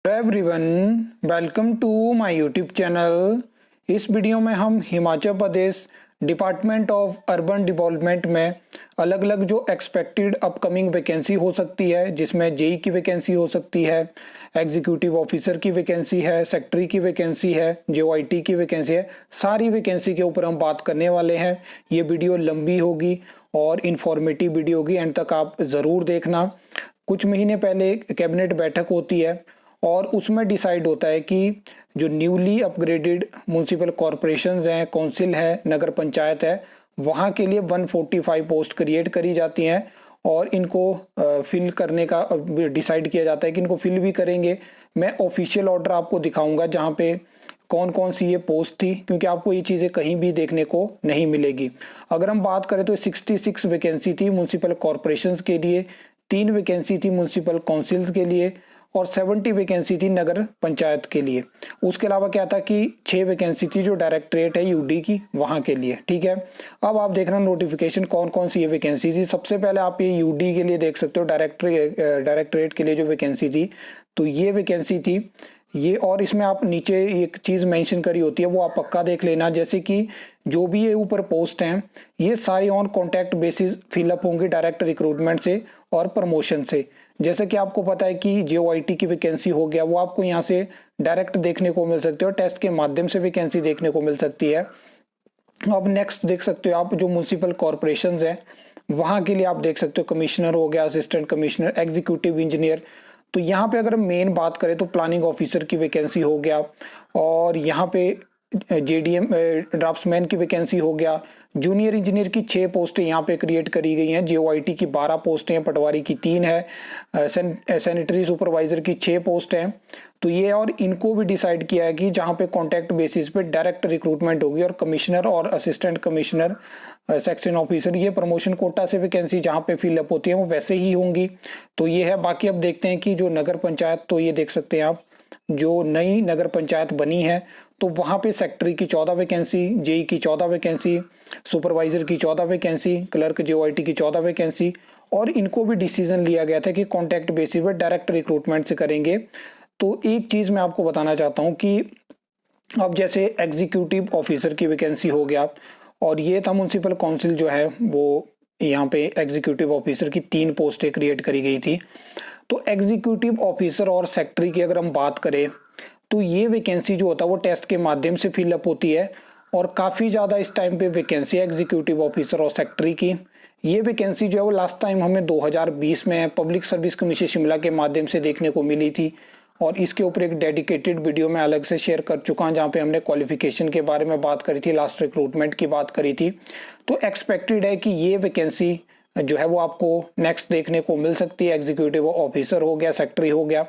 Hello everyone, welcome to my YouTube channel. इस video में हम Himachal Pradesh department of urban development में अलग अलग जो एक्सपेक्टेड अपकमिंग वैकेंसी हो सकती है, जिसमें जेई की वैकेंसी हो सकती है, एग्जीक्यूटिव ऑफिसर की वैकेंसी है, सेक्रेटरी की वैकेंसी है, जेओआईटी की वैकेंसी है, सारी वैकेंसी के ऊपर हम बात करने वाले हैं। ये वीडियो लंबी होगी और इन्फॉर्मेटिव वीडियो होगी, एंड तक आप ज़रूर देखना। कुछ महीने पहले कैबिनेट बैठक होती है और उसमें डिसाइड होता है कि जो न्यूली अपग्रेडेड म्यूनसिपल कॉरपोरेशंस हैं, काउंसिल है, नगर पंचायत है, वहाँ के लिए 145 पोस्ट क्रिएट करी जाती हैं और इनको फिल करने का डिसाइड किया जाता है कि इनको फिल भी करेंगे। मैं ऑफिशियल ऑर्डर आपको दिखाऊंगा जहाँ पे कौन कौन सी ये पोस्ट थी, क्योंकि आपको ये चीज़ें कहीं भी देखने को नहीं मिलेगी। अगर हम बात करें तो 66 वैकेंसी थी म्यूनसिपल कॉरपोरेशंस के लिए, 3 वैकेंसी थी म्यूनसिपल काउंसिल्स के लिए और 70 वैकेंसी थी नगर पंचायत के लिए। उसके अलावा क्या था कि 6 वैकेंसी थी जो डायरेक्टरेट है यूडी की, वहाँ के लिए। ठीक है, अब आप देखना नोटिफिकेशन कौन कौन सी ये वैकेंसी थी। सबसे पहले आप ये यूडी के लिए देख सकते हो, डायरेक्टरेट के लिए जो वैकेंसी थी, तो ये वैकेंसी थी ये। और इसमें आप नीचे एक चीज़ मेंशन करी होती है, वो आप पक्का देख लेना, जैसे कि जो भी ये ऊपर पोस्ट हैं ये सारी ऑन कॉन्टैक्ट बेसिस फिलअप होंगी डायरेक्ट रिक्रूटमेंट से और प्रमोशन से। जैसे कि आपको पता है कि जेओआईटी की वैकेंसी हो गया, वो आपको यहाँ से डायरेक्ट देखने को मिल सकती है और टेस्ट के माध्यम से वैकेंसी देखने को मिल सकती है। अब नेक्स्ट देख सकते हो आप जो म्यूनसिपल कॉरपोरेशंस हैं वहाँ के लिए आप देख सकते हो कमिश्नर हो गया, असिस्टेंट कमिश्नर, एग्जीक्यूटिव इंजीनियर। तो यहाँ पे अगर मेन बात करें तो प्लानिंग ऑफिसर की वैकेंसी हो गया, और यहाँ पे जेडीएम ड्राफ्ट्समैन की वैकेंसी हो गया। जूनियर इंजीनियर की 6 पोस्टें यहाँ पे क्रिएट करी गई हैं। जेओआईटी की 12 पोस्टें हैं, पटवारी की 3 है, सैनिटरी सुपरवाइजर की 6 पोस्ट हैं। तो ये और इनको भी डिसाइड किया है कि जहाँ पे कॉन्ट्रैक्ट बेसिस पे डायरेक्ट रिक्रूटमेंट होगी, और कमिश्नर और असिस्टेंट कमिश्नर, सेक्शन ऑफिसर, ये प्रमोशन कोटा से वैकेंसी जहाँ पे फिलअप होती है वो वैसे ही होंगी। तो ये है। बाकी अब देखते हैं कि जो नगर पंचायत, तो ये देख सकते हैं आप जो नई नगर पंचायत बनी है तो वहाँ पे सेक्रेटरी की 14 वैकेंसी, जेई की 14 वैकेंसी, सुपरवाइजर की 14 वैकेंसी, क्लर्क जेओआईटी की 14 वैकेंसी। और इनको भी डिसीजन लिया गया था कि कॉन्ट्रैक्ट बेसिस पर डायरेक्ट रिक्रूटमेंट से करेंगे। तो एक चीज़ मैं आपको बताना चाहता हूँ कि अब जैसे एग्जीक्यूटिव ऑफिसर की वैकेंसी हो गया, और ये था म्यूनसिपल काउंसिल जो है वो, यहाँ पे एग्जीक्यूटिव ऑफिसर की 3 पोस्टें क्रिएट करी गई थी। तो एग्जीक्यूटिव ऑफिसर और सेक्रेटरी की अगर हम बात करें तो ये वैकेंसी जो होता है वो टेस्ट के माध्यम से फिलअप होती है, और काफ़ी ज़्यादा इस टाइम पे वैकेंसी है एग्जीक्यूटिव ऑफिसर और सेक्रेटरी की। ये वैकेंसी जो है वो लास्ट टाइम हमें 2020 में पब्लिक सर्विस कमीशन शिमला के माध्यम से देखने को मिली थी, और इसके ऊपर एक डेडिकेटेड वीडियो मैं अलग से शेयर कर चुका हूँ जहाँ पे हमने क्वालिफिकेशन के बारे में बात करी थी, लास्ट रिक्रूटमेंट की बात करी थी। तो एक्सपेक्टेड है कि ये वैकेंसी जो है वो आपको नेक्स्ट देखने को मिल सकती है। एग्जीक्यूटिव ऑफिसर हो गया, सेक्रेटरी हो गया।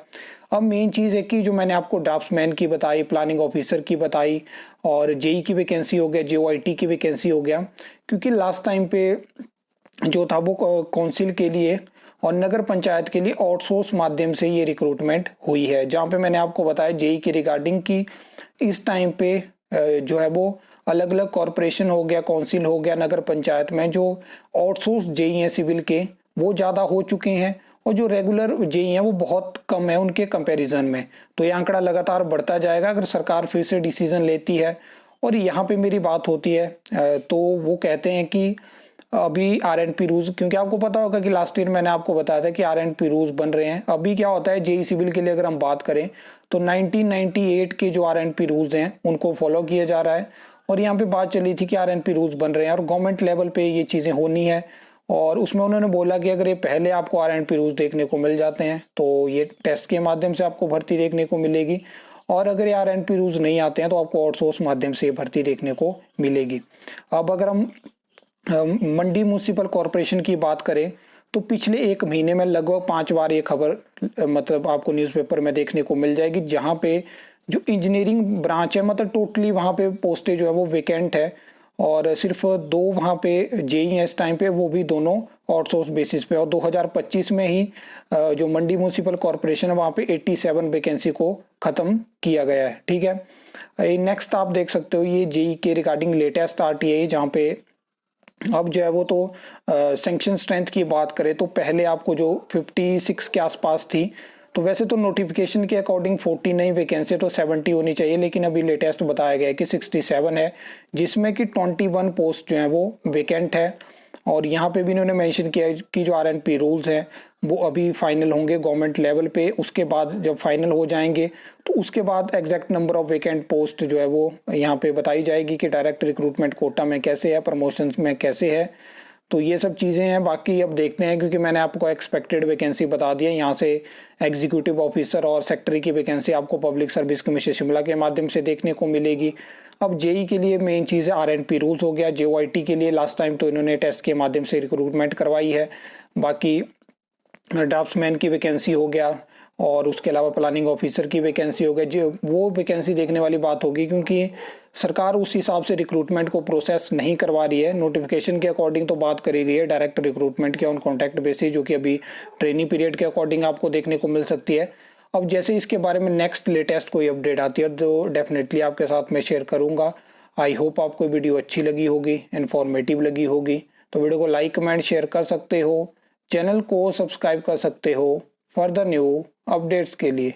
अब मेन चीज़ है कि जो मैंने आपको ड्राफ्ट्समैन की बताई, प्लानिंग ऑफिसर की बताई, और जेई की वैकेंसी हो गया, जेओआईटी की वैकेंसी हो गया, क्योंकि लास्ट टाइम पे जो था वो काउंसिल के लिए और नगर पंचायत के लिए आउटसोर्स माध्यम से ये रिक्रूटमेंट हुई है। जहाँ पे मैंने आपको बताया जेई की रिगार्डिंग की इस टाइम पे जो है वो अलग अलग कॉरपोरेशन हो गया, काउंसिल हो गया, नगर पंचायत में जो आउटसोर्स जेई हैं सिविल के, वो ज़्यादा हो चुके हैं, और जो रेगुलर जेई हैं वो बहुत कम है उनके कंपैरिजन में। तो ये आंकड़ा लगातार बढ़ता जाएगा अगर सरकार फिर से डिसीजन लेती है। और यहाँ पे मेरी बात होती है तो वो कहते हैं कि अभी आरएनपी रूल्स, क्योंकि आपको पता होगा कि लास्ट ईयर मैंने आपको बताया था कि आरएनपी रूल्स बन रहे हैं। अभी क्या होता है जेई सिविल के लिए अगर हम बात करें तो 1998 के जो आरएनपी रूल्स हैं उनको फॉलो किया जा रहा है, और यहाँ पे बात चली थी कि आरएनपी रूल्स बन रहे हैं और गवर्नमेंट लेवल पे ये चीज़ें होनी है। और उसमें उन्होंने बोला कि अगर ये पहले आपको आरएनपी रूल्स देखने को मिल जाते हैं तो ये टेस्ट के माध्यम से आपको भर्ती देखने को मिलेगी, और अगर ये आरएनपी रूल्स नहीं आते हैं तो आपको आउटसोर्स माध्यम से भर्ती देखने को मिलेगी। अब अगर हम मंडी म्यूनसिपल कॉरपोरेशन की बात करें तो पिछले 1 महीने में लगभग 5 बार ये खबर मतलब आपको न्यूज़पेपर में देखने को मिल जाएगी, जहाँ पे जो इंजीनियरिंग ब्रांच है मतलब टोटली वहाँ पे पोस्टें जो है वो वेकेंट है, और सिर्फ 2 वहाँ पे जेई हैं इस टाइम पे, वो भी दोनों आउटसोर्स बेसिस पे। और 2025 में ही जो मंडी म्यूनसिपल कॉरपोरेशन है वहाँ पे 87 वैकेंसी को ख़त्म किया गया है। ठीक है, नेक्स्ट आप देख सकते हो ये जेई के रिगार्डिंग लेटेस्ट आरटीआई है, जहाँ पे अब जो है वो तो सैंक्शन स्ट्रेंथ की बात करें तो पहले आपको जो 56 के आसपास थी, तो वैसे तो नोटिफिकेशन के अकॉर्डिंग 40 नहीं, वैकेंसी तो 70 होनी चाहिए, लेकिन अभी लेटेस्ट बताया गया है कि 67 है, जिसमें कि 21 पोस्ट जो हैं वो वेकेंट है। और यहाँ पे भी इन्होंने मेंशन किया है कि जो आरएनपी रूल्स हैं वो अभी फाइनल होंगे गवर्नमेंट लेवल पे, उसके बाद जब फाइनल हो जाएंगे तो उसके बाद exact number of vacant post जो है वो यहाँ पे बताई जाएगी कि डायरेक्ट रिक्रूटमेंट कोटा में कैसे है, प्रमोशंस में कैसे है। तो ये सब चीज़ें हैं। बाकी अब देखते हैं, क्योंकि मैंने आपको एक्सपेक्टेड वैकेंसी बता दी है। यहाँ से एग्जीक्यूटिव ऑफिसर और सेक्रेटरी की वैकेंसी आपको पब्लिक सर्विस कमीशन शिमला के माध्यम से देखने को मिलेगी। अब जेई के लिए मेन चीज़ है आरएनपी रूल्स हो गया। जेओआईटी के लिए लास्ट टाइम तो इन्होंने टेस्ट के माध्यम से रिक्रूटमेंट करवाई है। बाकी ड्राफ्ट्समैन की वैकेंसी हो गया, और उसके अलावा प्लानिंग ऑफिसर की वैकेंसी हो गई। जो वो वैकेंसी देखने वाली बात होगी, क्योंकि सरकार उस हिसाब से रिक्रूटमेंट को प्रोसेस नहीं करवा रही है। नोटिफिकेशन के अकॉर्डिंग तो बात करी गई है डायरेक्ट रिक्रूटमेंट के ऑन कॉन्ट्रैक्ट बेसिस, जो कि अभी ट्रेनिंग पीरियड के अकॉर्डिंग आपको देखने को मिल सकती है। अब जैसे इसके बारे में नेक्स्ट लेटेस्ट कोई अपडेट आती है तो डेफिनेटली आपके साथ मैं शेयर करूँगा। आई होप आपको वीडियो अच्छी लगी होगी, इन्फॉर्मेटिव लगी होगी। तो वीडियो को लाइक कमेंट शेयर कर सकते हो, चैनल को सब्सक्राइब कर सकते हो फर्दर न्यू अपडेट्स के लिए।